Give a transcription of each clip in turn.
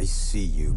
I see you.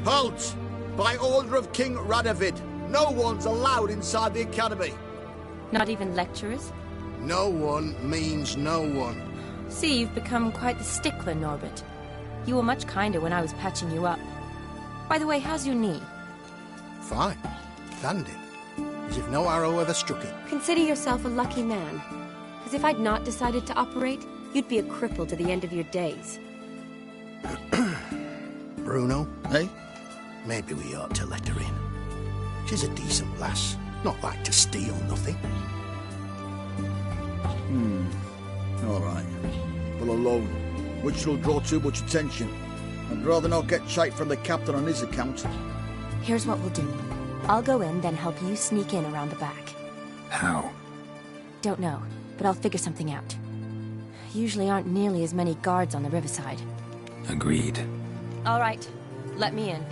Halt! By order of King Radovid, no one's allowed inside the academy. Not even lecturers? No one means no one. See, you've become quite the stickler, Norbert. You were much kinder when I was patching you up. By the way, how's your knee? Fine. Dandy. As if no arrow ever struck it. Consider yourself a lucky man. Because if I'd not decided to operate, you'd be a cripple to the end of your days. Bruno, eh? Maybe we ought to let her in. She's a decent lass. Not like to steal nothing. All right. Well, alone, which will draw too much attention. I'd rather not get shite from the captain on his account. Here's what we'll do. I'll go in, then help you sneak in around the back. How? Don't know, but I'll figure something out. Usually aren't nearly as many guards on the riverside. Agreed. All right, let me in.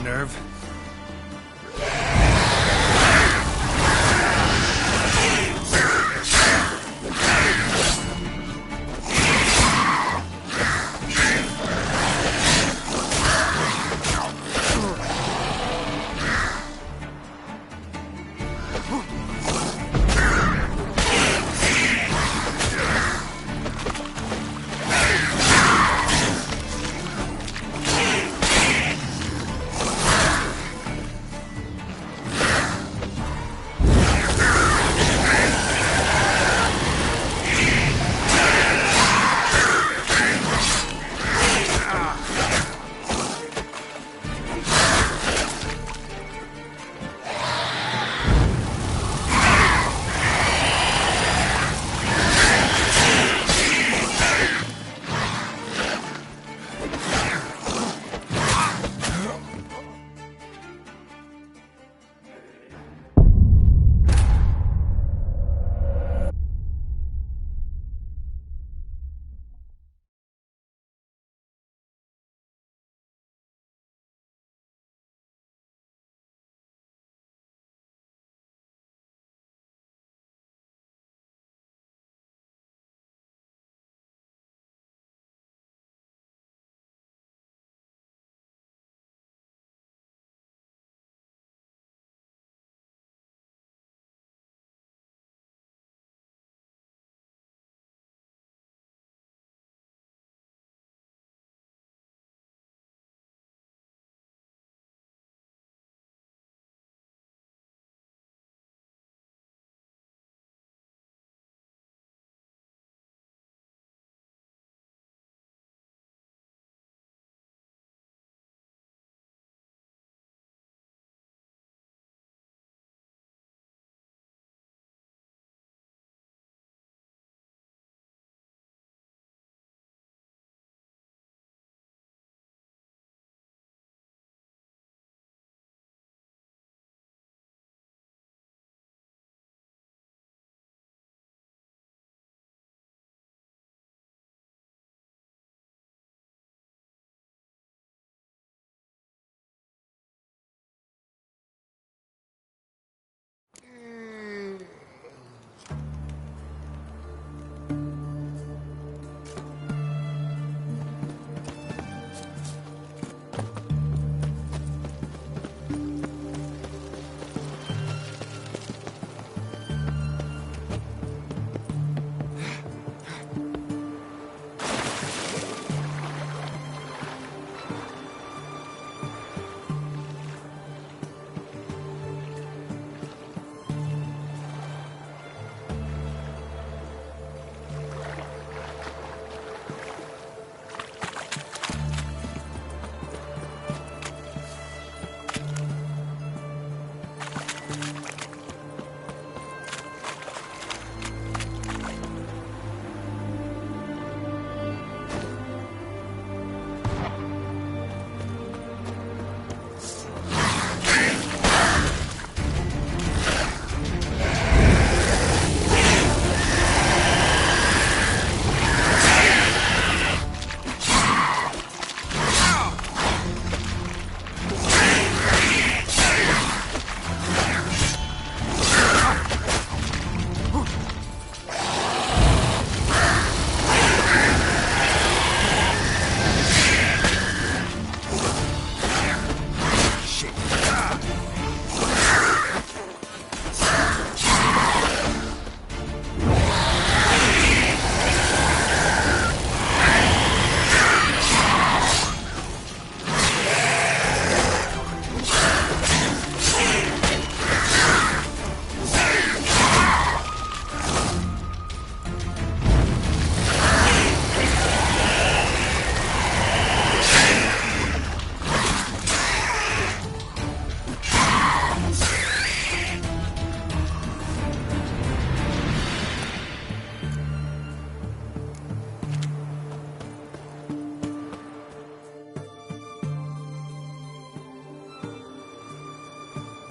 nerve.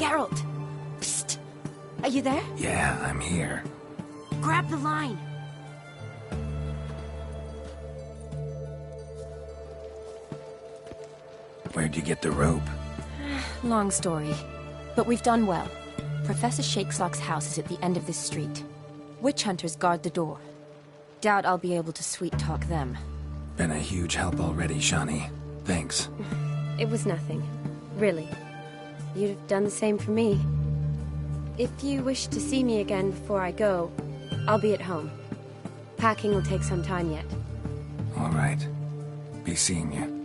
Geralt! Psst! Are you there? Yeah, I'm here. Grab the line! Where'd you get the rope? Long story. But we've done well. Professor Shakeslock's house is at the end of this street. Witch hunters guard the door. Doubt I'll be able to sweet-talk them. Been a huge help already, Shani. Thanks. It was nothing. Really. You'd have done the same for me. If you wish to see me again before I go, I'll be at home. Packing will take some time yet. All right. Be seeing you.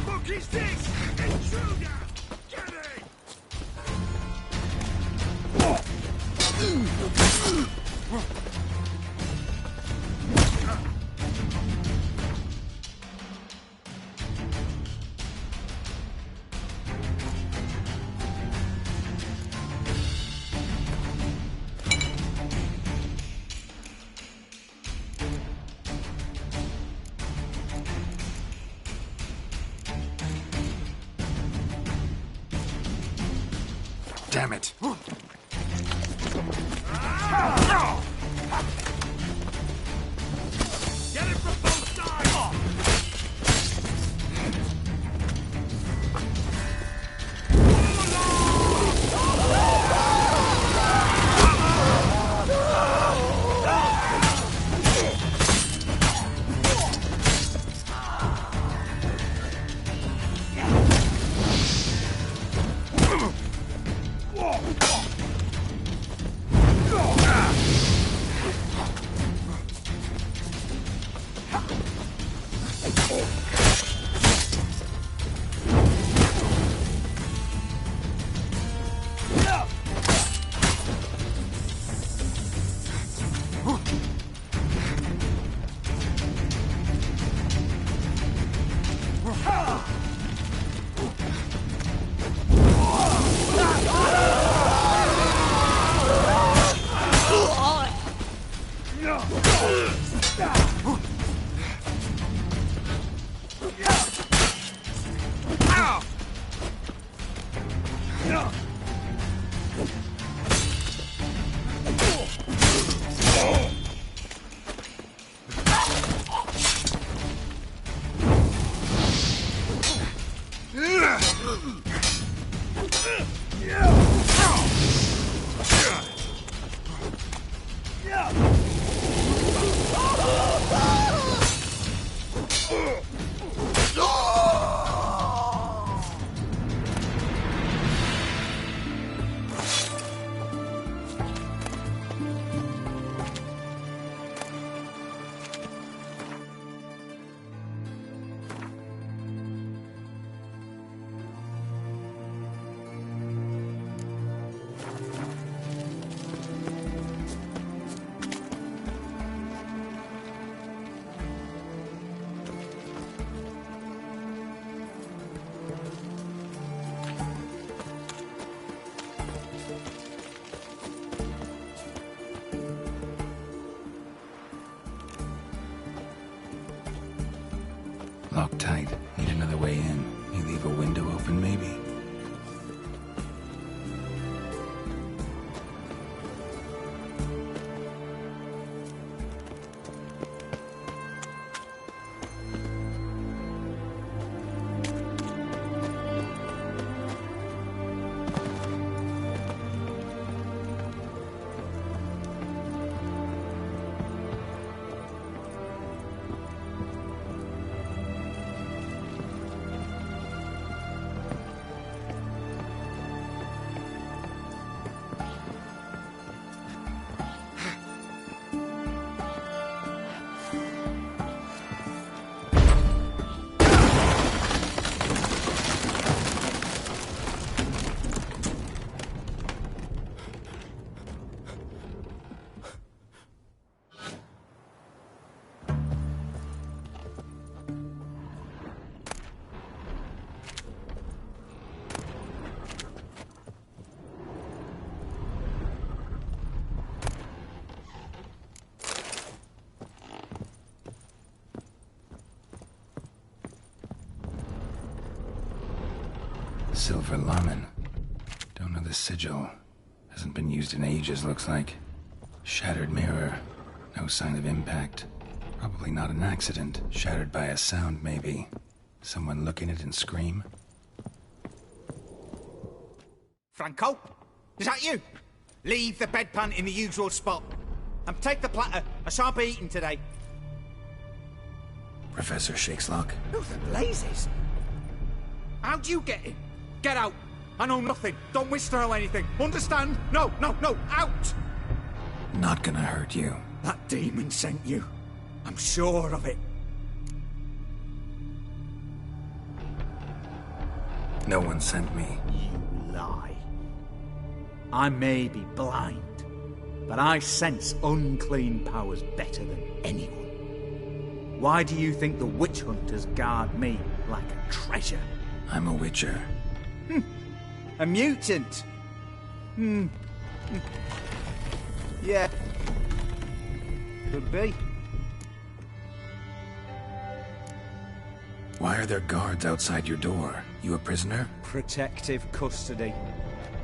Monkey sticks! Intruder! Get it! Damn it. Get it from both sides! Locked tight. Need another way in. You leave a window open, maybe? Silver Lament. this sigil. Hasn't been used in ages, looks like. Shattered mirror. No sign of impact. Probably not an accident. Shattered by a sound, maybe. Someone look in it and scream? Franco? Is that you? Leave the bedpan in the usual spot. And take the platter. I shan't be eating today. Professor Shakeslock? Who the blazes? How'd you get in? Get out. I know nothing. Don't wish to know anything. Understand? No, no, no. Out! Not gonna hurt you. That demon sent you. I'm sure of it. No one sent me. You lie. I may be blind, but I sense unclean powers better than anyone. Why do you think the witch hunters guard me like a treasure? I'm a witcher. A mutant? Yeah. Could be. Why are there guards outside your door? You a prisoner? Protective custody.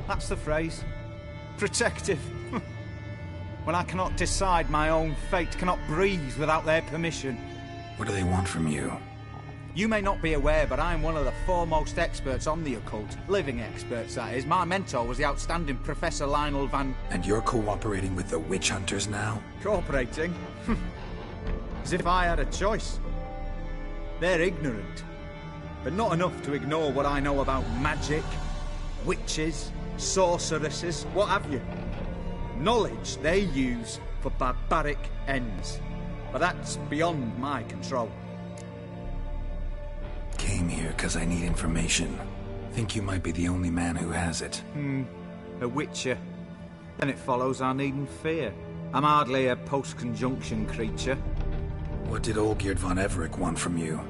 That's the phrase. Protective. When I cannot decide my own fate, cannot breathe without their permission. What do they want from you? You may not be aware, but I'm one of the foremost experts on the occult. Living experts, that is. My mentor was the outstanding Professor Lionel Van... And you're cooperating with the witch hunters now? Cooperating? As if I had a choice. They're ignorant, but not enough to ignore what I know about magic, witches, sorceresses, what have you. Knowledge they use for barbaric ends, but that's beyond my control. Came here because I need information. Think you might be the only man who has it. A witcher. Then it follows I needn't fear. I'm hardly a post-conjunction creature. What did Olgierd von Everec want from you?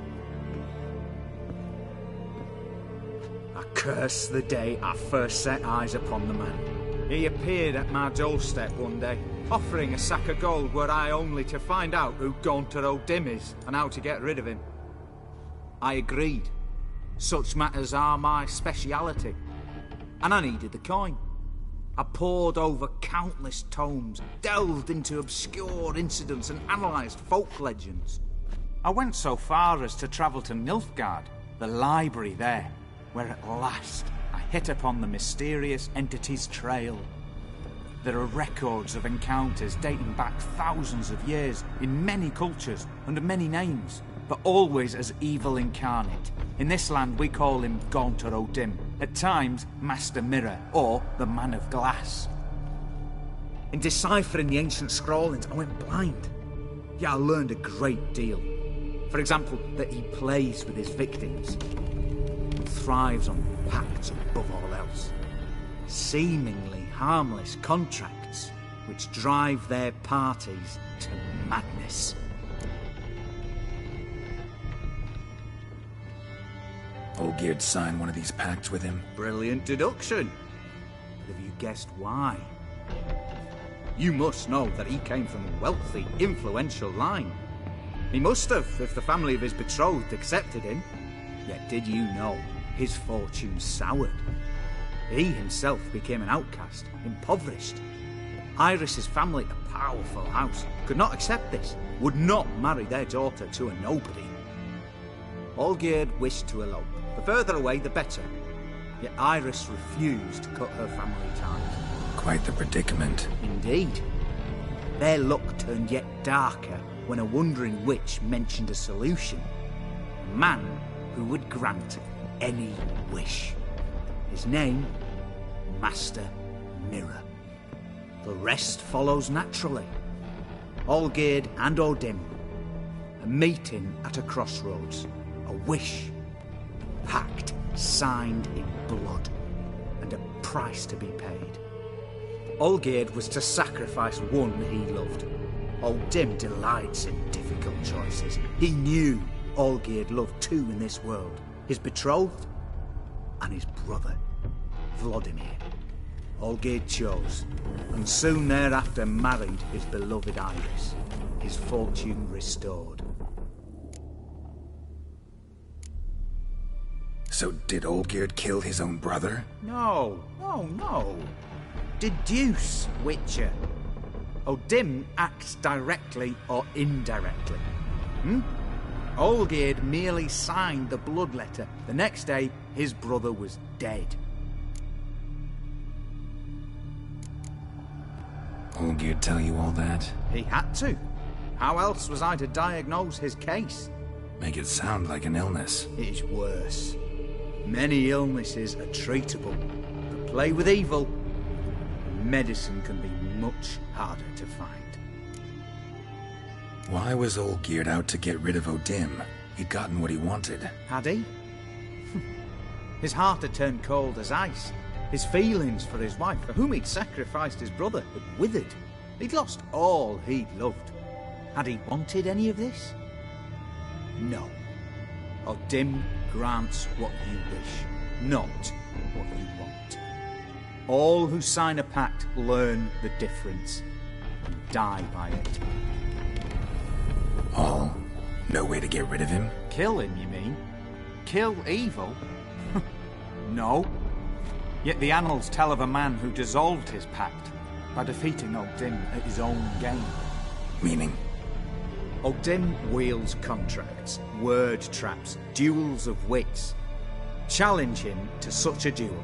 I curse the day I first set eyes upon the man. He appeared at my doorstep one day, offering a sack of gold were I only to find out who Gaunter O'Dim is and how to get rid of him. I agreed. Such matters are my speciality. And I needed the coin. I pored over countless tomes, delved into obscure incidents and analysed folk legends. I went so far as to travel to Nilfgaard, the library there, where at last I hit upon the mysterious entity's trail. There are records of encounters dating back thousands of years in many cultures under many names, but always as evil incarnate. In this land we call him Gaunter O'Dim, at times Master Mirror, or the Man of Glass. In deciphering the ancient scrawlings, I went blind. Yet I learned a great deal. For example, that he plays with his victims, and thrives on pacts above all else. Seemingly harmless contracts, which drive their parties to madness. Olgierd signed one of these pacts with him? Brilliant deduction. But have you guessed why? You must know that he came from a wealthy, influential line. He must have, if the family of his betrothed accepted him. Yet did you know his fortune soured? He himself became an outcast, impoverished. Iris's family, a powerful house, could not accept this, would not marry their daughter to a nobody. Olgierd wished to elope. The further away, the better. Yet Iris refused to cut her family ties. Quite the predicament. Indeed. Their luck turned yet darker when a wandering witch mentioned a solution. A man who would grant any wish. His name, Master Mirror. The rest follows naturally. Olgierd and O'Dim. A meeting at a crossroads. A wish. A pact signed in blood. And a price to be paid. Olgierd was to sacrifice one he loved. O'Dim delights in difficult choices. He knew Olgierd loved two in this world. His betrothed and his brother, Vladimir. Olgierd chose, and soon thereafter married his beloved Iris, his fortune restored. So did Olgierd kill his own brother? No. Deduce, Witcher. O'Dim acts directly or indirectly. Olgierd merely signed the blood letter. The next day, his brother was dead. Olgierd tell you all that? He had to. How else was I to diagnose his case? Make it sound like an illness. It is worse. Many illnesses are treatable, but play with evil, medicine can be much harder to find. Why was Olgierd out to get rid of O'Dim? He'd gotten what he wanted. Had he? His heart had turned cold as ice. His feelings for his wife, for whom he'd sacrificed his brother, had withered. He'd lost all he'd loved. Had he wanted any of this? No. O'Dim grants what you wish, not what you want. All who sign a pact learn the difference and die by it. All? No way to get rid of him? Kill him, you mean? Kill evil? No. Yet the annals tell of a man who dissolved his pact by defeating O'Dim at his own game. Meaning? O'Dim wields contracts, word traps, duels of wits. Challenge him to such a duel.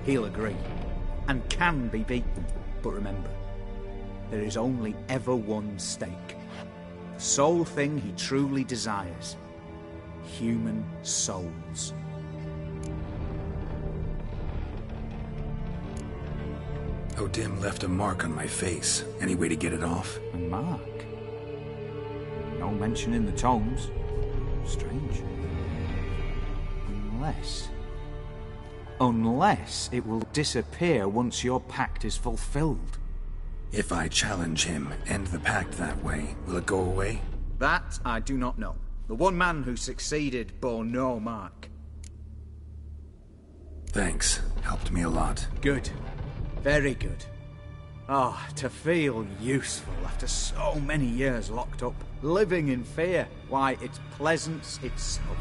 He'll agree, and can be beaten. But remember, there is only ever one stake. The sole thing he truly desires. Human souls. O'Dim left a mark on my face. Any way to get it off? A mark? No mention in the tomes. Strange. Unless it will disappear once your pact is fulfilled. If I challenge him, end the pact that way, will it go away? That I do not know. The one man who succeeded bore no mark. Thanks. Helped me a lot. Good. Very good. Ah, to feel useful after so many years locked up, living in fear. Why, it's pleasance itself.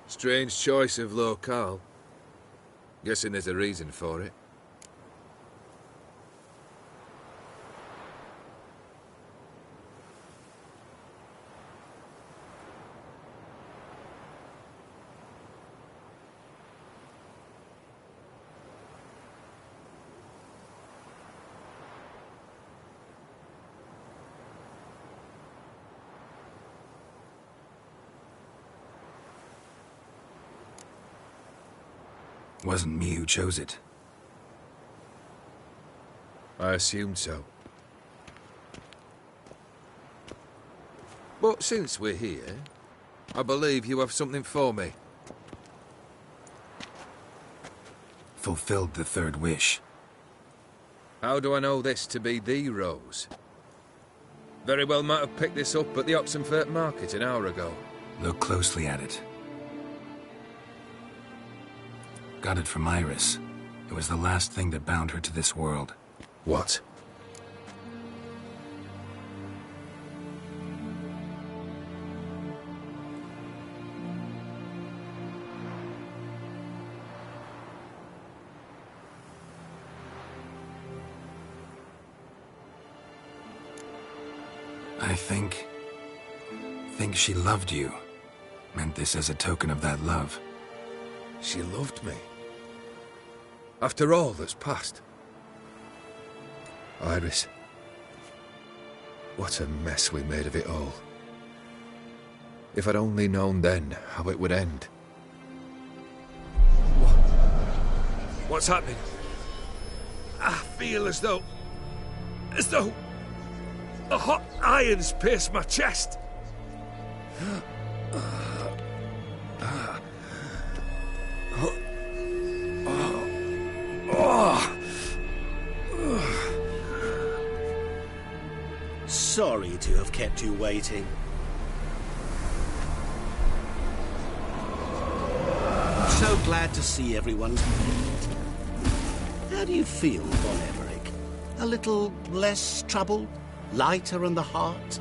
Strange choice of locale. Guessing there's a reason for it. Wasn't me who chose it. I assumed so. But since we're here, I believe you have something for me. Fulfilled the third wish. How do I know this to be the rose? Very well might have picked this up at the Oxenfurt market an hour ago. Look closely at it. Got it from Iris. It was the last thing that bound her to this world. What? I think she loved you. Meant this as a token of that love. She loved me. After all that's passed. Iris. What a mess we made of it all. If I'd only known then how it would end. What's happening? I feel as though the hot irons pierce my chest. Sorry to have kept you waiting. So glad to see everyone's made. How do you feel, Von Everett? A little less troubled? Lighter in the heart?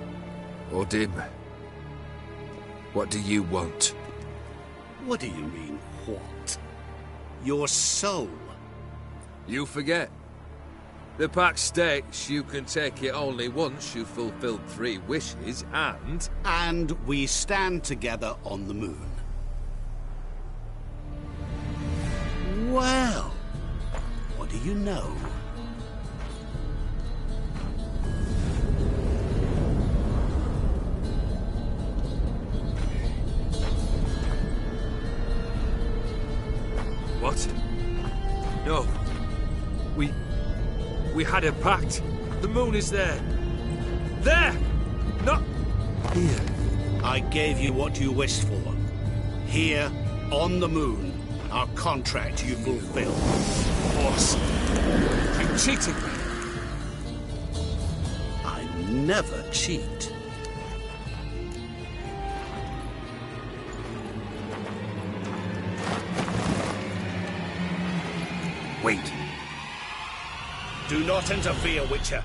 Odim, what do you want? What do you mean, what? Your soul. You forget. The pact states you can take it only once you've fulfilled 3 wishes, and... And we stand together on the moon. Well, what do you know? What? No. We had a pact. The moon is there. There! Not here. I gave you what you wished for. Here, on the moon, our contract you fulfilled. Boss, you cheated me. I never cheat. Wait. Do not interfere, Witcher.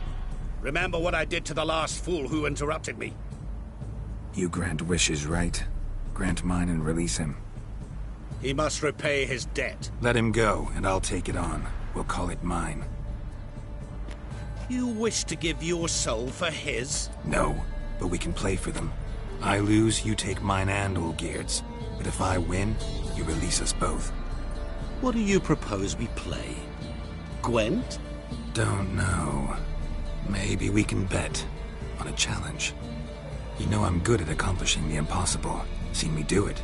Remember what I did to the last fool who interrupted me. You grant wishes, right? Grant mine and release him. He must repay his debt. Let him go, and I'll take it on. We'll call it mine. You wish to give your soul for his? No, but we can play for them. I lose, you take mine and Olgierd's. But if I win, you release us both. What do you propose we play? Gwent? Don't know. Maybe we can bet on a challenge. You know I'm good at accomplishing the impossible. Seen me do it.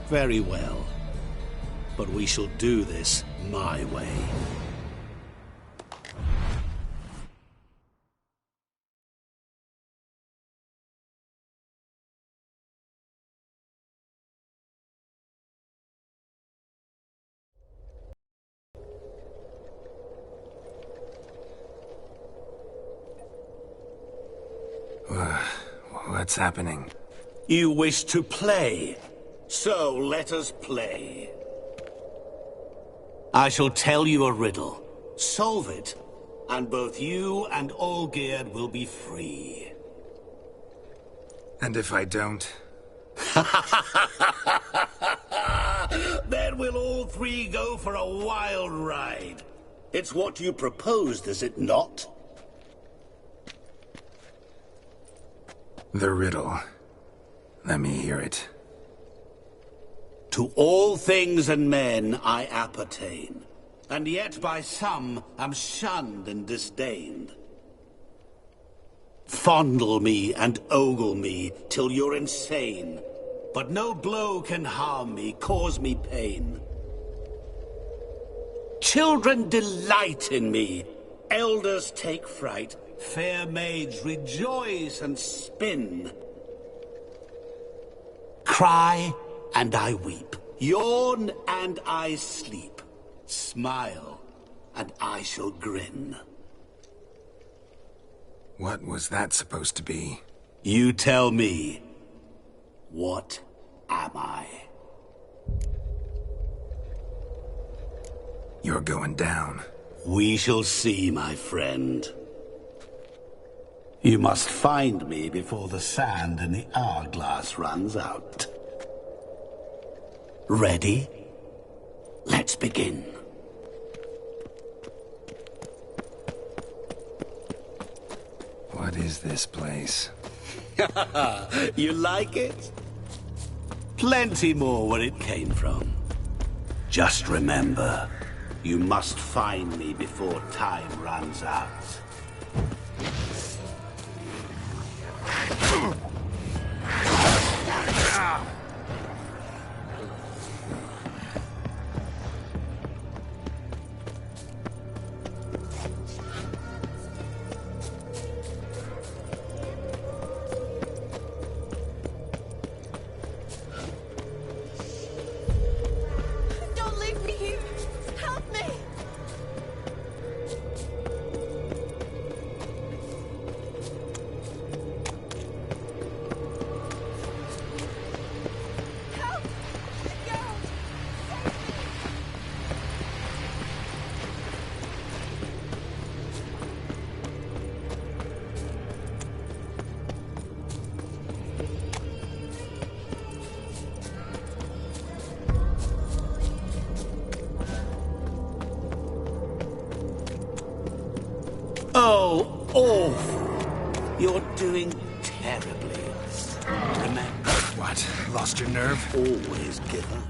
Very well. But we shall do this my way. What's happening? You wish to play, so let us play. I shall tell you a riddle. Solve it, and both you and Olgierd will be free. And if I don't? Then we'll all three go for a wild ride. It's what you proposed, is it not? The riddle. Let me hear it. To all things and men I appertain, and yet by some am shunned and disdained. Fondle me and ogle me till you're insane, but no blow can harm me, cause me pain. Children delight in me, elders take fright, fair maids rejoice and spin. Cry and I weep, yawn and I sleep, smile and I shall grin. What was that supposed to be? You tell me, what am I? You're going down. We shall see, my friend. You must find me before the sand in the hourglass runs out. Ready? Let's begin. What is this place? You like it? Plenty more where it came from. Just remember, you must find me before time runs out. Don't leave me here! Help me! Help! Let go! Oh, awful. You're doing terribly. Remember, What? Lost your nerve? always give up.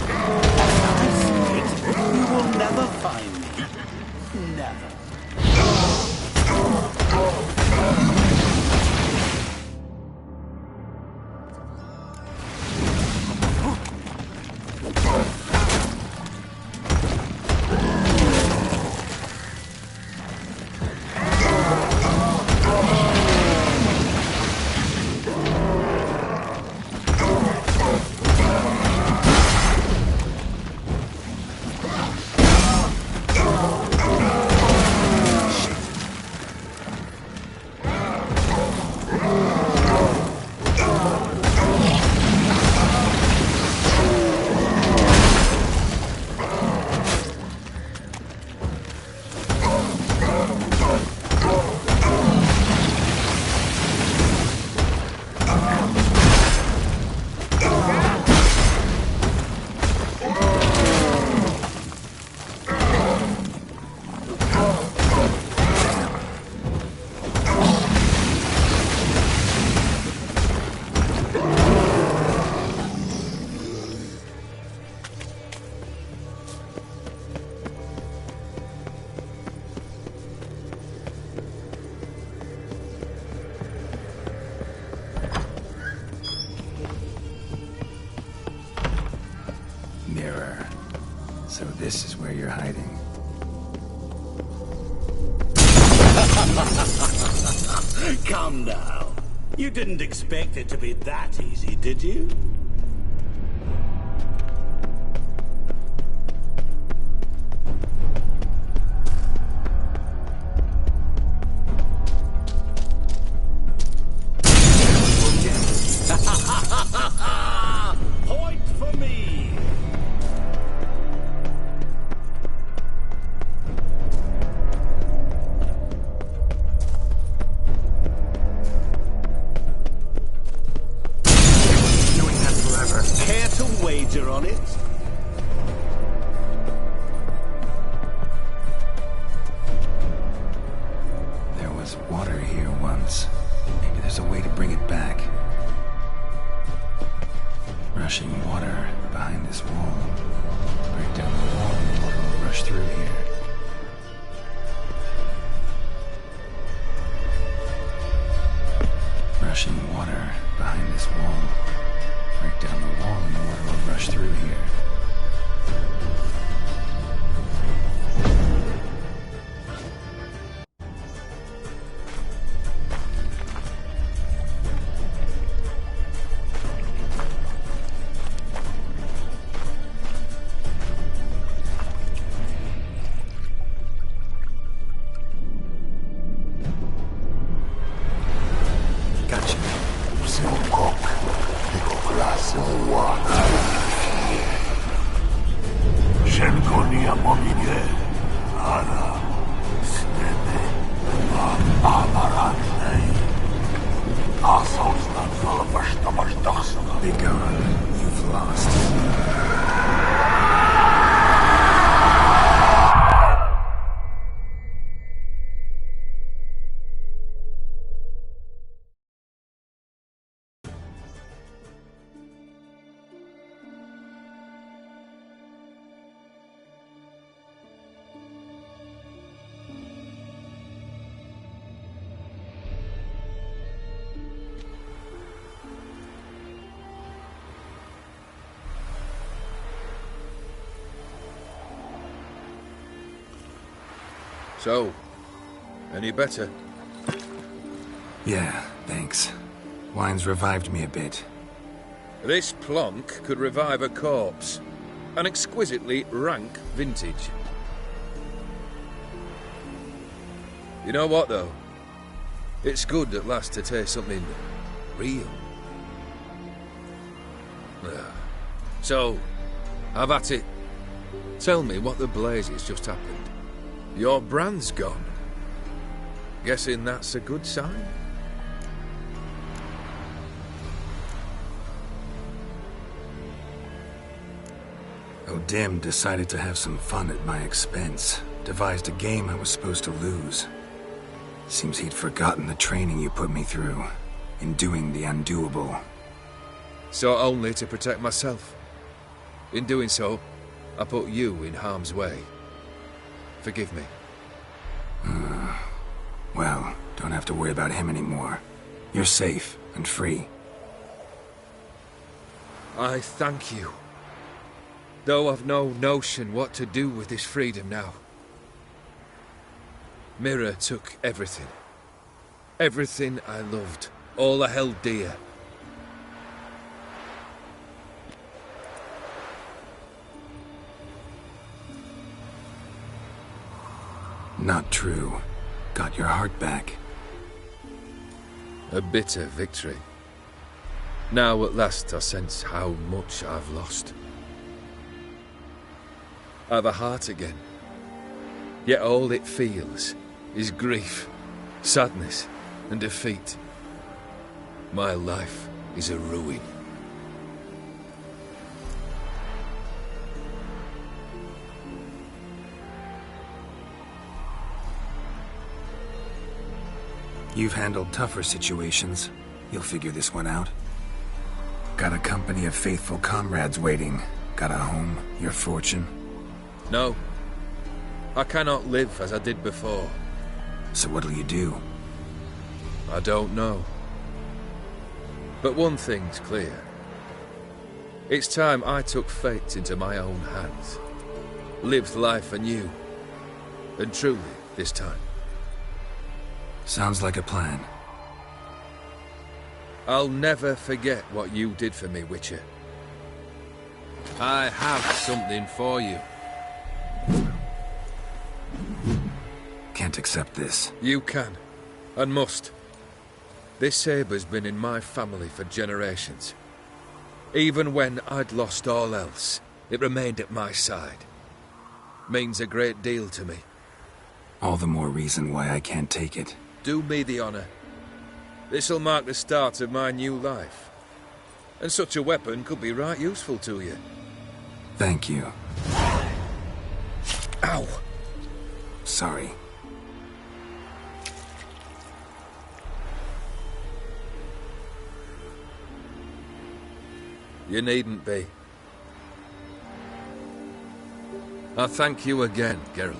I see it. You will never find me. Never. Mirror. So this is where you're hiding. Come now. You didn't expect it to be that easy, did you? Point for me! Bet a wager on it. There was water here once. Maybe there's a way to bring it back. Rushing water behind this wall. Break down the wall and water will rush through here. Rushing water behind this wall. Break down the wall and the water will rush through here. Be gone. You've lost. So, any better? Yeah, thanks. Wine's revived me a bit. This plonk could revive a corpse. An exquisitely rank vintage. You know what, though? It's good at last to taste something real. So, have at it. Tell me what the blazes just happened. Your brand's gone. Guessing that's a good sign? O'Dim decided to have some fun at my expense. Devised a game I was supposed to lose. Seems he'd forgotten the training you put me through in doing the undoable. So only to protect myself. In doing so, I put you in harm's way. Forgive me. Well, don't have to worry about him anymore. You're safe and free. I thank you. Though I've no notion what to do with this freedom now. Mira took everything. Everything I loved. All I held dear. Not true. Got your heart back. A bitter victory. Now at last I sense how much I've lost. I've a heart again. Yet all it feels is grief, sadness, and defeat. My life is a ruin. You've handled tougher situations. You'll figure this one out. Got a company of faithful comrades waiting. Got a home, your fortune. No. I cannot live as I did before. So what'll you do? I don't know. But one thing's clear. It's time I took fate into my own hands. Lived life anew. And truly, this time. Sounds like a plan. I'll never forget what you did for me, Witcher. I have something for you. Can't accept this. You can, and must. This sabre's been in my family for generations. Even when I'd lost all else, it remained at my side. Means a great deal to me. All the more reason why I can't take it. Do me the honor. This'll mark the start of my new life. And such a weapon could be right useful to you. Thank you. Ow! Sorry. You needn't be. I thank you again, Geralt.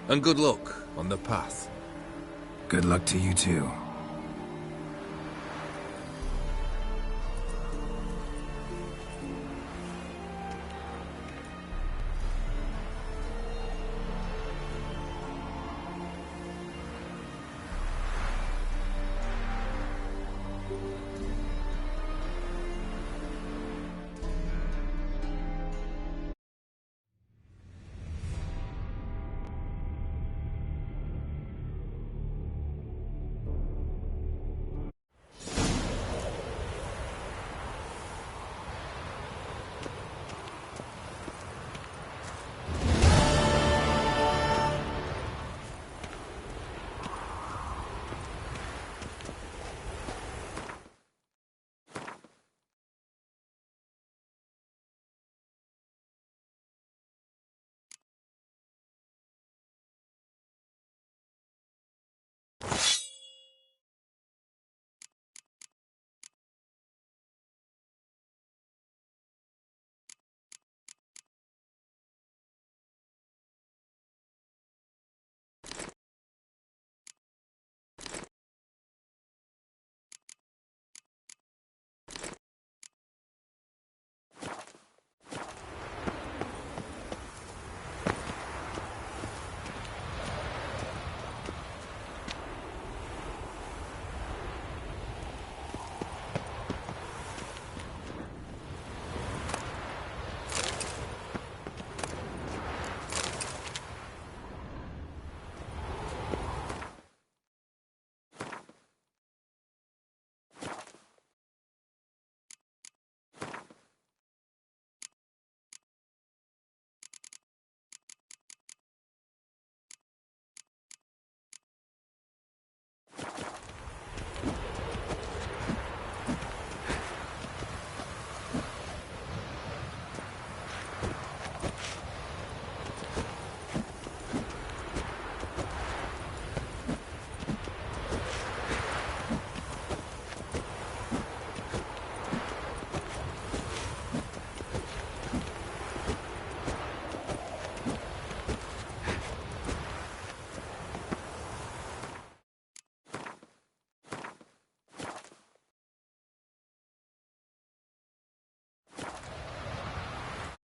And good luck on the path. Good luck to you too.